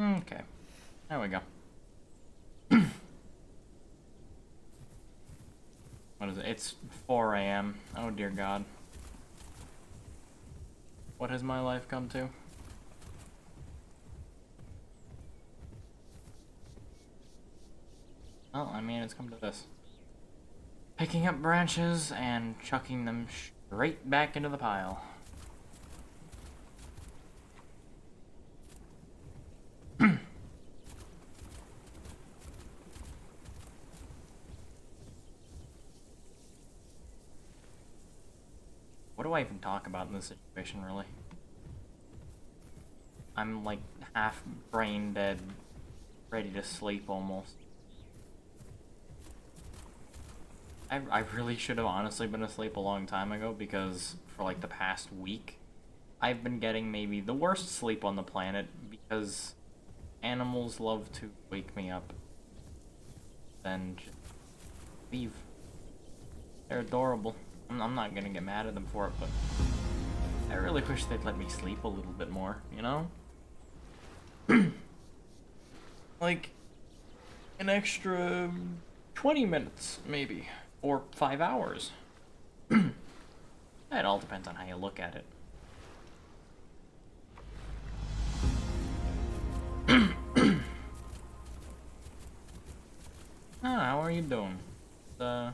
Okay. There we go. What is it? It's 4 a.m. Oh dear God. What has my life come to? Well, I mean, it's come to this. Picking up branches and chucking them straight back into the pile. What do I even talk about in this situation, really? I'm like half brain dead, ready to sleep almost. I really should have honestly been asleep a long time ago because for like the past week, I've been getting maybe the worst sleep on the planet because animals love to wake me up, then just leave. They're adorable. I'm not gonna get mad at them for it, but I really wish they'd let me sleep a little bit more, you know? Like, an extra 20 minutes, maybe. Or 5 hours. It all depends on how you look at it. How are you doing? Uh,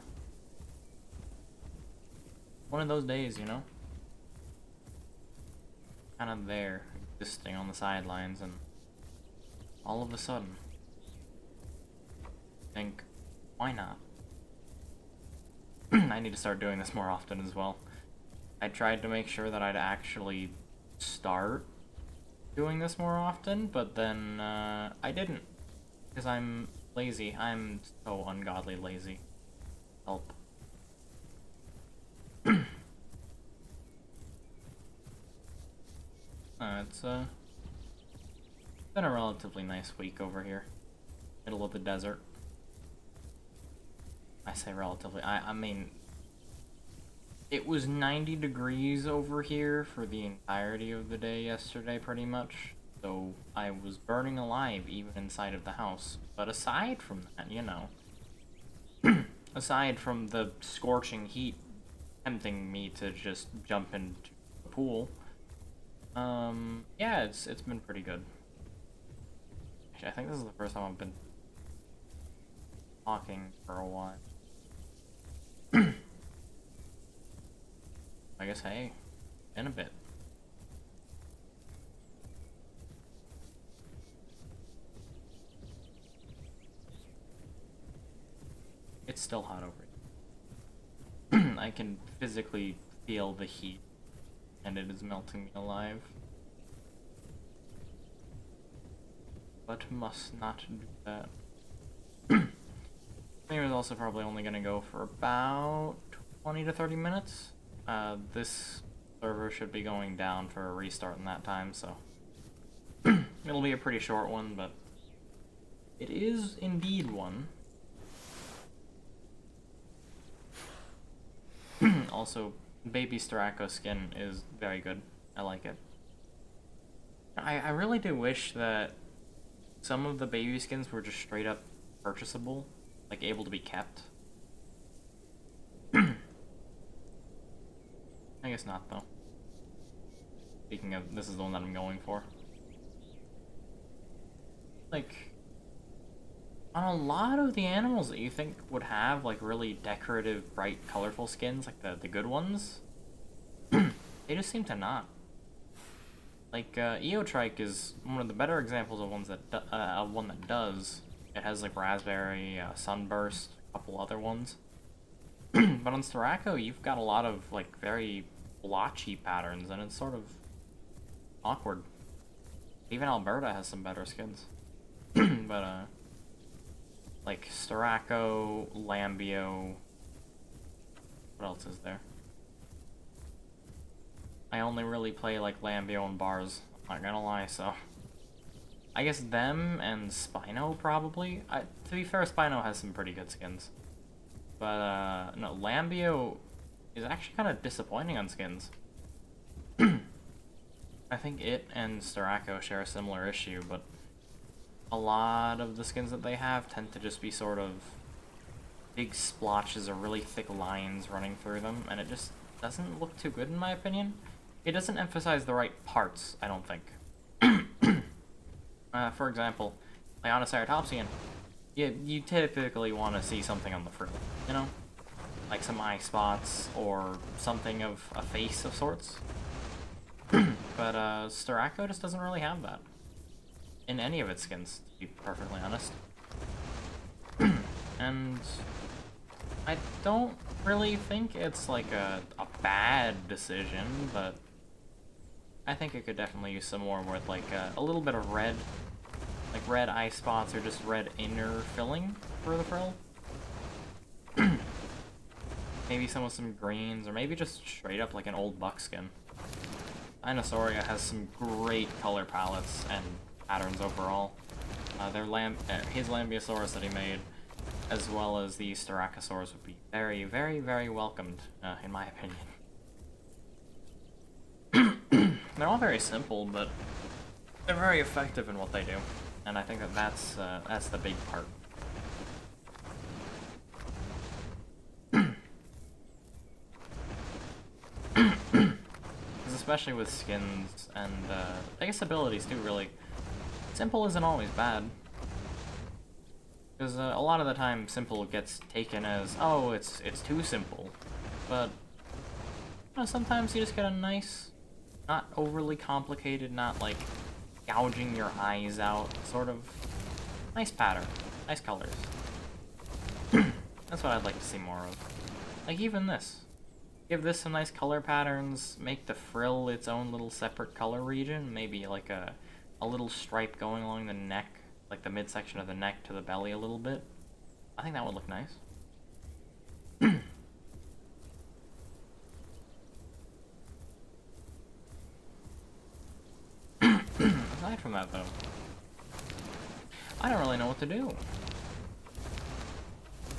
one of those days, you know? Kind of there, existing on the sidelines, and all of a sudden, think, why not? I need to start doing this more often as well. I tried to make sure that I'd actually start doing this more often, but then I didn't. Because I'm lazy. I'm so ungodly lazy. Help. It's been a relatively nice week over here. Middle of the desert. I say relatively, I mean, it was 90 degrees over here for the entirety of the day yesterday, pretty much. So I was burning alive even inside of the house. But aside from that, you know, aside from the scorching heat tempting me to just jump into the pool, yeah, it's been pretty good. Actually, I think this is the first time I've been talking for a while. I guess, hey, in a bit. It's still hot over here. I can physically feel the heat, and it is melting me alive. But must not do that. I was also probably only gonna go for about 20 to 30 minutes. This server should be going down for a restart in that time, so it'll be a pretty short one, but it is indeed one. Also, baby Styraco skin is very good. I like it. I really do wish that some of the baby skins were just straight up purchasable, like able to be kept. I guess not, though. Speaking of, this is the one that I'm going for. Like, on a lot of the animals that you think would have, like, really decorative, bright, colorful skins, like the good ones, they just seem to not. Like, Eotrike is one of the better examples of ones that one that does. It has, like, Raspberry, Sunburst, a couple other ones. But on Styraco, you've got a lot of, like, very blotchy patterns, and it's sort of awkward. Even Alberta has some better skins. But, like, Styraco, Lambio... What else is there? I only really play, like, Lambio and bars, I'm not gonna lie, so... I guess them and Spino, probably? To be fair, Spino has some pretty good skins. But, no, Lambio is actually kind of disappointing on skins. I think it and Styraco share a similar issue, but a lot of the skins that they have tend to just be sort of big splotches or really thick lines running through them, and it just doesn't look too good in my opinion. It doesn't emphasize the right parts, I don't think. For example, like on a Ceratopsian, you typically want to see something on the frill, you know? Like some eye spots or something of a face of sorts. But Styraco just doesn't really have that in any of its skins, to be perfectly honest. And I don't really think it's like a bad decision, but I think it could definitely use some more with like a little bit of red, like red eye spots or just red inner filling for the frill. Maybe some with some greens, or maybe just straight up like an old buckskin. Dinosauria has some great color palettes and patterns overall. His Lambeosaurus that he made, as well as the Styracosaurus, would be very, very, very welcomed, in my opinion. They're all very simple, but they're very effective in what they do, and I think that that's the big part. Especially with skins and I guess abilities too, really. Simple isn't always bad. Because a lot of the time simple gets taken as, oh, it's too simple. But you know, sometimes you just get a nice, not overly complicated, not like gouging your eyes out, sort of nice pattern, nice colors. That's what I'd like to see more of. Like even this. Give this some nice color patterns, make the frill its own little separate color region, maybe like a little stripe going along the neck, like the midsection of the neck to the belly a little bit. I think that would look nice. Aside from that though, I don't really know what to do.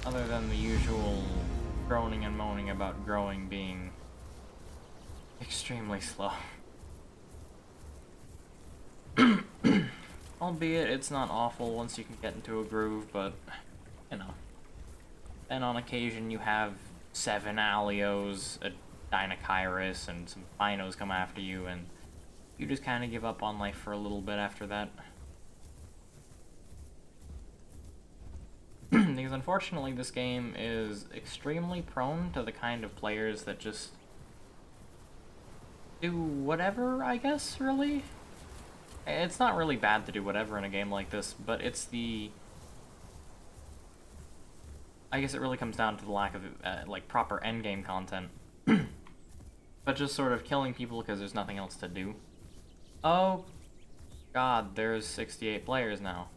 Other than the usual groaning and moaning about growing being extremely slow. Albeit it's not awful once you can get into a groove, but, you know. Then on occasion you have 7 Alios, a Dinokairos, and some Binos come after you, and you just kind of give up on life for a little bit after that. Because unfortunately this game is extremely prone to the kind of players that just do whatever, I guess, really? It's not really bad to do whatever in a game like this, but it's the... I guess it really comes down to the lack of, like, proper endgame content. But just sort of killing people because there's nothing else to do. Oh, God, there's 68 players now.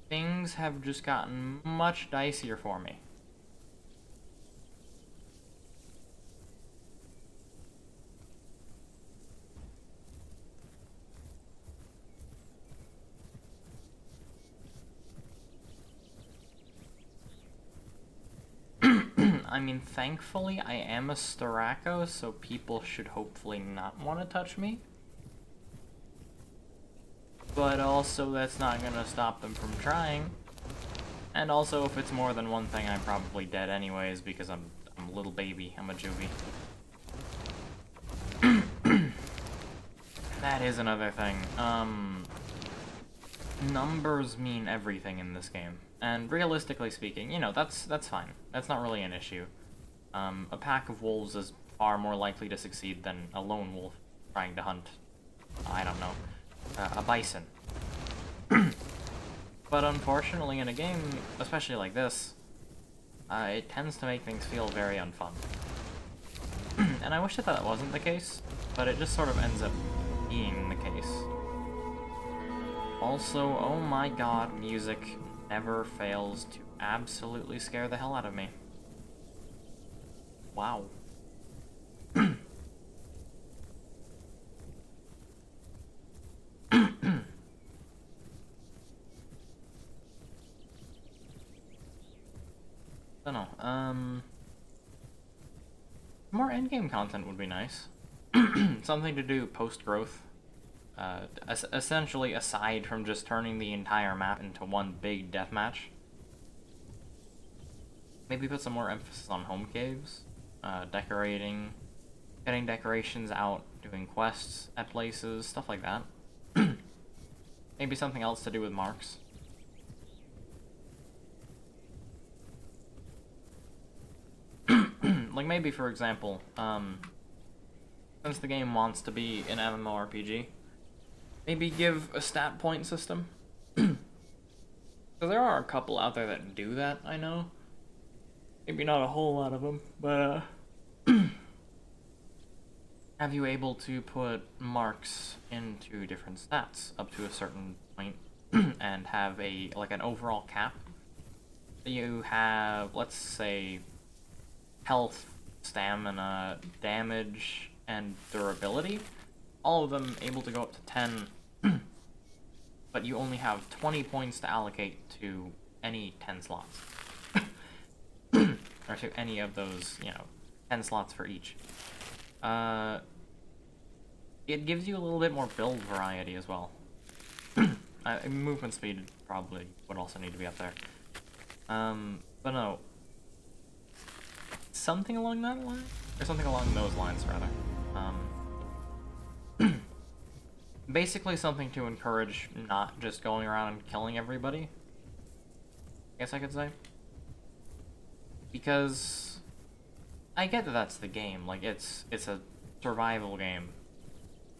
Things have just gotten much dicier for me. I mean, thankfully, I am a Styraco, so people should hopefully not want to touch me. But also, that's not gonna stop them from trying. And also, if it's more than one thing, I'm probably dead anyways, because I'm a little baby. I'm a juvie. That is another thing. Numbers mean everything in this game. And realistically speaking, you know, that's fine. That's not really an issue. A pack of wolves is far more likely to succeed than a lone wolf trying to hunt, I don't know, a bison. But unfortunately in a game, especially like this, it tends to make things feel very unfun. And I wish that that wasn't the case, but it just sort of ends up being the case. Also, oh my god, music never fails to absolutely scare the hell out of me. Wow. More endgame content would be nice. Something to do post-growth. Essentially, aside from just turning the entire map into one big deathmatch. Maybe put some more emphasis on home caves, decorating, getting decorations out, doing quests at places, stuff like that. Maybe something else to do with marks. Like maybe, for example, since the game wants to be an MMORPG, maybe give a stat point system. Because there are a couple out there that do that, I know. Maybe not a whole lot of them, but have you able to put marks into different stats up to a certain point and have an overall cap. You have, let's say, health, stamina, damage, and durability. All of them able to go up to 10, but you only have 20 points to allocate to any 10 slots. Or to any of those, 10 slots for each. It gives you a little bit more build variety as well. Movement speed probably would also need to be up there. But no. Something along that line? Or something along those lines, rather. Basically something to encourage not just going around and killing everybody. I guess I could say. Because I get that that's the game. Like, it's a survival game.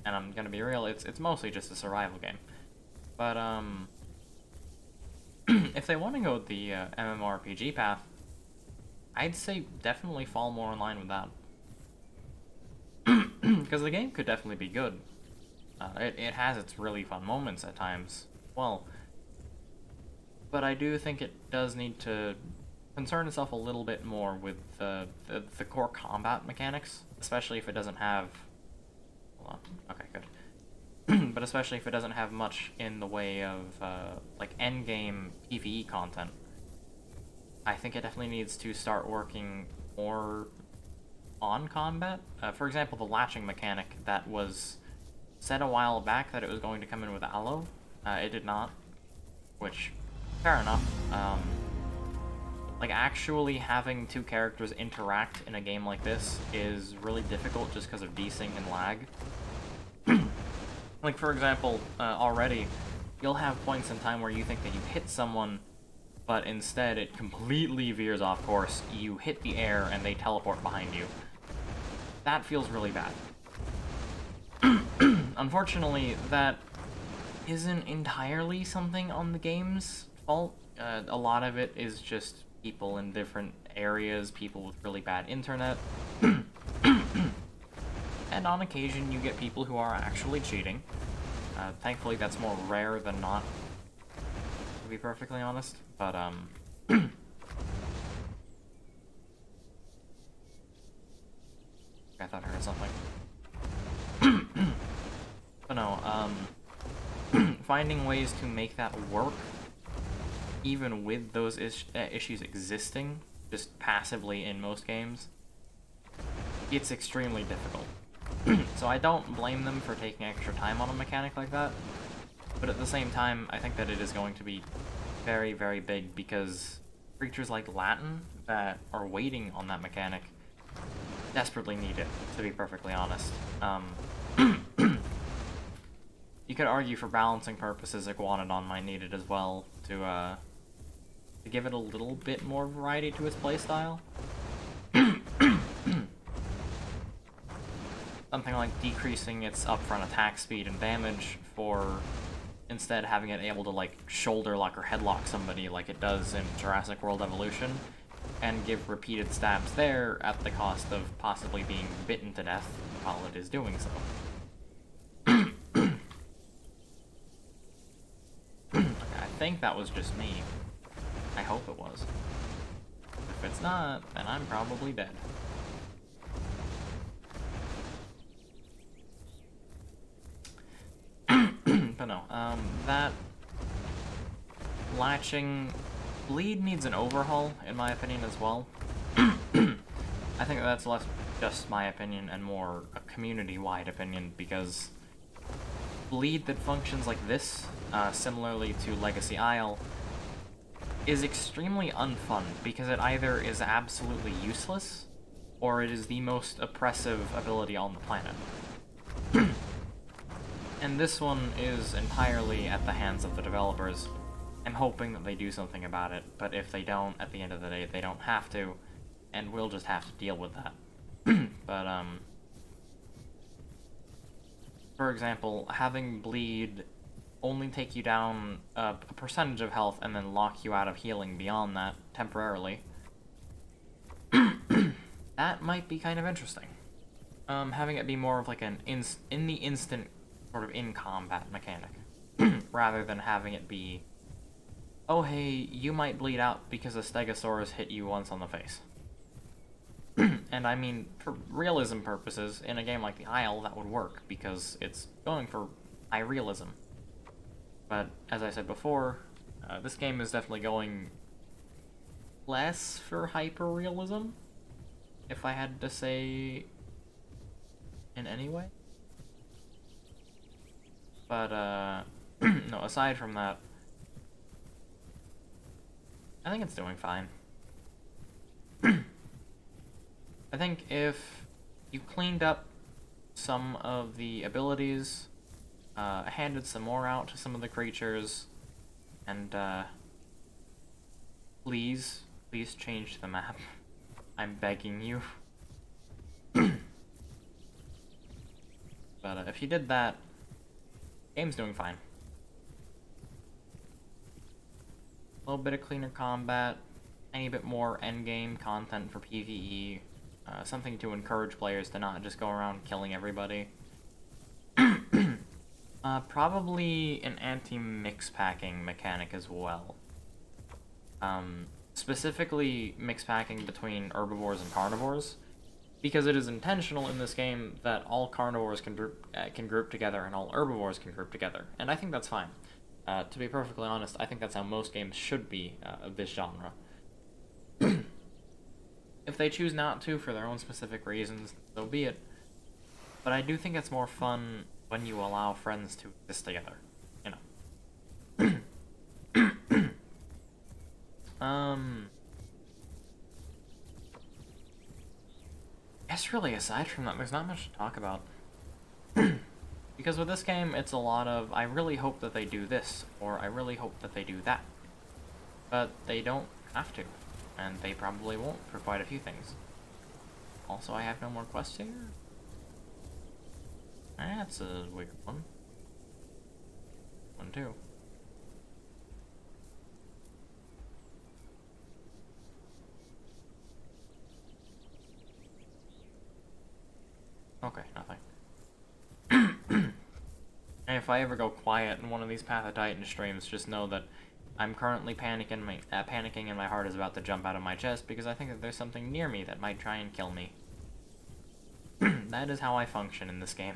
And I'm gonna be real, it's mostly just a survival game. But, if they want to go the MMORPG path, I'd say definitely fall more in line with that. Because the game could definitely be good. It has its really fun moments at times. Well, but I do think it does need to concern itself a little bit more with the core combat mechanics, especially if it doesn't have... Hold on. Okay, good. But especially if it doesn't have much in the way of, like, endgame PvE content. I think it definitely needs to start working more on combat. For example, the latching mechanic that was said a while back that it was going to come in with Aloe. It did not, which, fair enough. Like, actually having two characters interact in a game like this is really difficult just because of desync and lag. Like, for example, already, you'll have points in time where you think that you hit someone, but instead it completely veers off course. You hit the air and they teleport behind you. That feels really bad. Unfortunately, that isn't entirely something on the game's fault. A lot of it is just people in different areas, people with really bad internet. And on occasion, you get people who are actually cheating. Thankfully, that's more rare than not, to be perfectly honest. But, I thought I heard something. But no, finding ways to make that work, even with those issues existing, just passively in most games, it's extremely difficult. So I don't blame them for taking extra time on a mechanic like that, but at the same time, I think that it is going to be very, very big because creatures like Latin that are waiting on that mechanic desperately need it, to be perfectly honest. You could argue for balancing purposes, Iguanodon might need it as well to give it a little bit more variety to its playstyle. Something like decreasing its upfront attack speed and damage for instead having it able to, like, shoulder lock or headlock somebody like it does in Jurassic World Evolution, and give repeated stabs there at the cost of possibly being bitten to death while it is doing so. Okay, I think that was just me. I hope it was. If it's not, then I'm probably dead. But no, that latching bleed needs an overhaul, in my opinion, as well. I think that's less just my opinion and more a community-wide opinion, because bleed that functions like this, similarly to Legacy Isle, is extremely unfun, because it either is absolutely useless, or it is the most oppressive ability on the planet. And this one is entirely at the hands of the developers. I'm hoping that they do something about it, but if they don't, at the end of the day, they don't have to, and we'll just have to deal with that. But, for example, having bleed only take you down a percentage of health and then lock you out of healing beyond that temporarily, that might be kind of interesting. Having it be more of like an in the instant sort of in-combat mechanic, rather than having it be, oh hey, you might bleed out because a Stegosaurus hit you once on the face. And I mean, for realism purposes, in a game like the Isle, that would work, because it's going for high realism. But, as I said before, this game is definitely going less for hyper-realism, if I had to say in any way. But, no, aside from that, I think it's doing fine. I think if you cleaned up some of the abilities, handed some more out to some of the creatures, and, please change the map. I'm begging you. But, if you did that, game's doing fine. A little bit of cleaner combat, any bit more endgame content for PvE, something to encourage players to not just go around killing everybody. Probably an anti-mix packing mechanic as well. Specifically mix packing between herbivores and carnivores, because it is intentional in this game that all carnivores can group together and all herbivores can group together, and I think that's fine. To be perfectly honest, I think that's how most games should be of this genre. If they choose not to for their own specific reasons, so be it. But I do think it's more fun when you allow friends to exist together, you know. Guess really aside from that, there's not much to talk about. Because with this game, it's a lot of, I really hope that they do this, or I really hope that they do that. But they don't have to, and they probably won't for quite a few things. Also, I have no more quests here? That's a weird one. One, too. Okay, nothing. And if I ever go quiet in one of these Path of Titan streams, just know that I'm currently panicking and my heart is about to jump out of my chest because I think that there's something near me that might try and kill me. That is how I function in this game.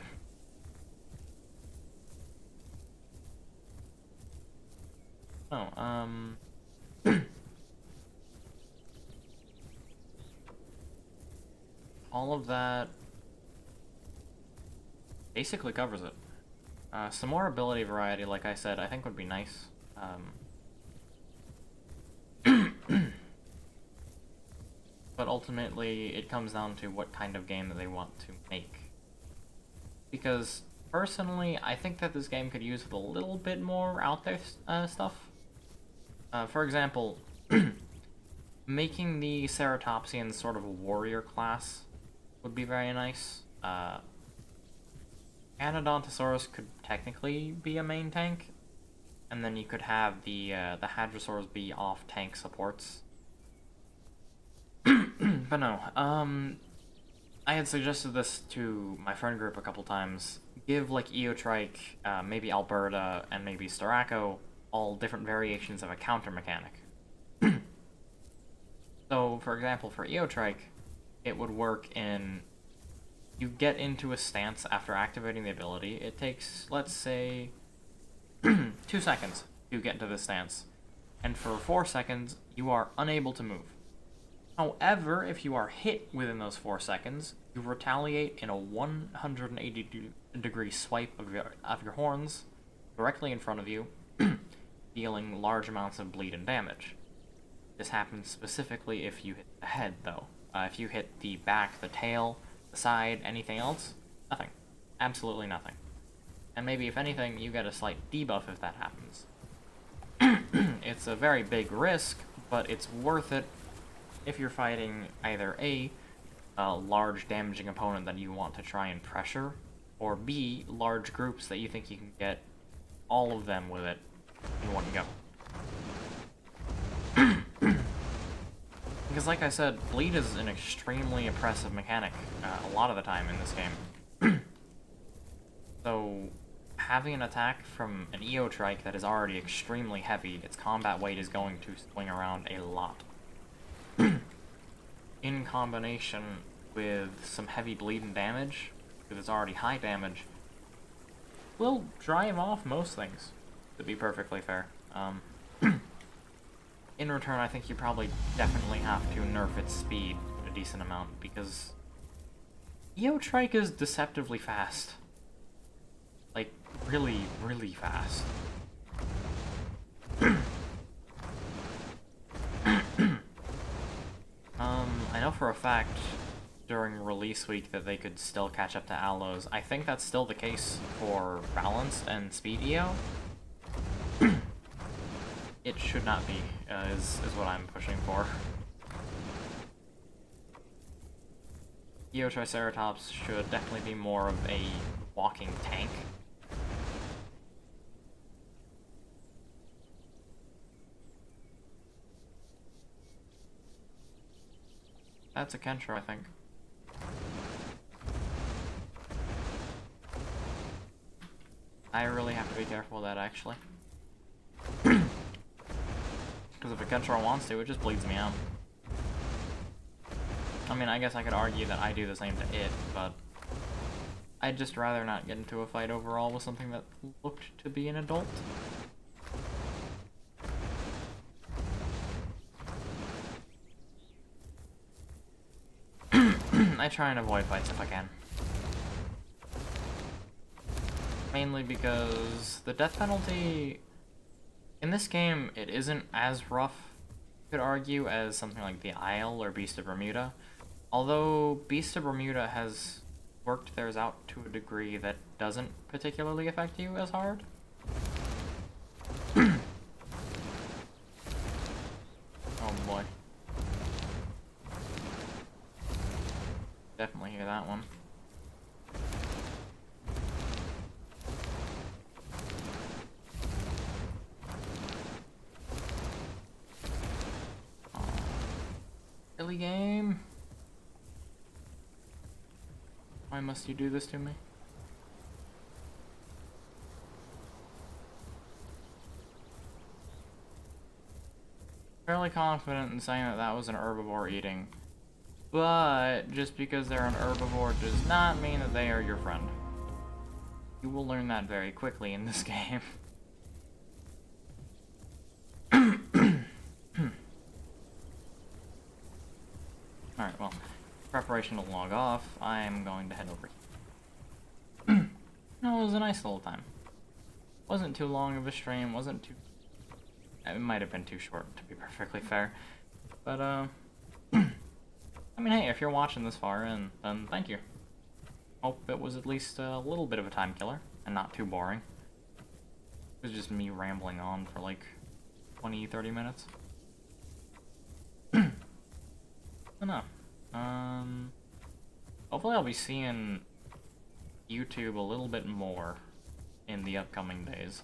Oh, all of that basically covers it. Some more ability variety, like I said, I think would be nice. But ultimately, it comes down to what kind of game that they want to make. Because, personally, I think that this game could use a little bit more out there stuff. For example, making the Ceratopsians sort of a warrior class would be very nice. Anodontosaurus could technically be a main tank, and then you could have the Hadrosaurs be off-tank supports. But no, I had suggested this to my friend group a couple times. Give, like, Eotrike, maybe Alberta, and maybe Styraco all different variations of a counter mechanic. So, for example, for Eotrike, it would work in... You get into a stance after activating the ability. It takes, let's say, 2 seconds to get into this stance. And for 4 seconds, you are unable to move. However, if you are hit within those 4 seconds, you retaliate in a 180-degree swipe of your horns directly in front of you, dealing large amounts of bleed and damage. This happens specifically if you hit the head, though. If you hit the back, the tail, the side, anything else, nothing. Absolutely nothing. And maybe, if anything, you get a slight debuff if that happens. It's a very big risk, but it's worth it if you're fighting either A, large damaging opponent that you want to try and pressure, or B, large groups that you think you can get all of them with it in one go. Because like I said, bleed is an extremely oppressive mechanic a lot of the time in this game. So having an attack from an EO Trike that is already extremely heavy, its combat weight is going to swing around a lot. In combination with some heavy bleed and damage, because it's already high damage, will drive off most things, to be perfectly fair. In return, I think you probably definitely have to nerf its speed a decent amount, because EO Trike is deceptively fast. Like, really, really fast. I know for a fact during release week that they could still catch up to Allos. I think that's still the case for balanced and speed EO. It should not be, is what I'm pushing for. EO Triceratops should definitely be more of a walking tank. That's a Kentro, I think. I really have to be careful of that, actually. Because if a Kentro wants to, it just bleeds me out. I mean, I guess I could argue that I do the same to it, but I'd just rather not get into a fight overall with something that looked to be an adult. I try and avoid fights if I can. Mainly because the death penalty in this game, it isn't as rough, you could argue, as something like the Isle or Beast of Bermuda. Although Beast of Bermuda has worked theirs out to a degree that doesn't particularly affect you as hard. Oh boy. Definitely hear that one. Really, game? Why must you do this to me? Fairly confident in saying that that was an herbivore eating. But just because they're an herbivore does not mean that they are your friend. You will learn that very quickly in this game. Alright, well, preparation to log off, I'm going to head over here. No, it was a nice little time. Wasn't too long of a stream, wasn't too... It might have been too short, to be perfectly fair. But, I mean, hey, if you're watching this far in, then thank you. Hope it was at least a little bit of a time killer, and not too boring. It was just me rambling on for like 20-30 minutes. I don't know. Hopefully I'll be seeing YouTube a little bit more in the upcoming days.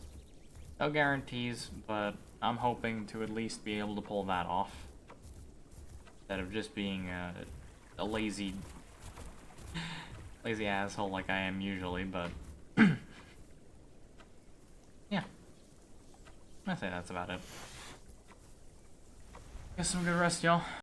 No guarantees, but I'm hoping to at least be able to pull that off. Instead of just being a lazy asshole like I am usually, but yeah. I say that's about it. Get some good rest, y'all.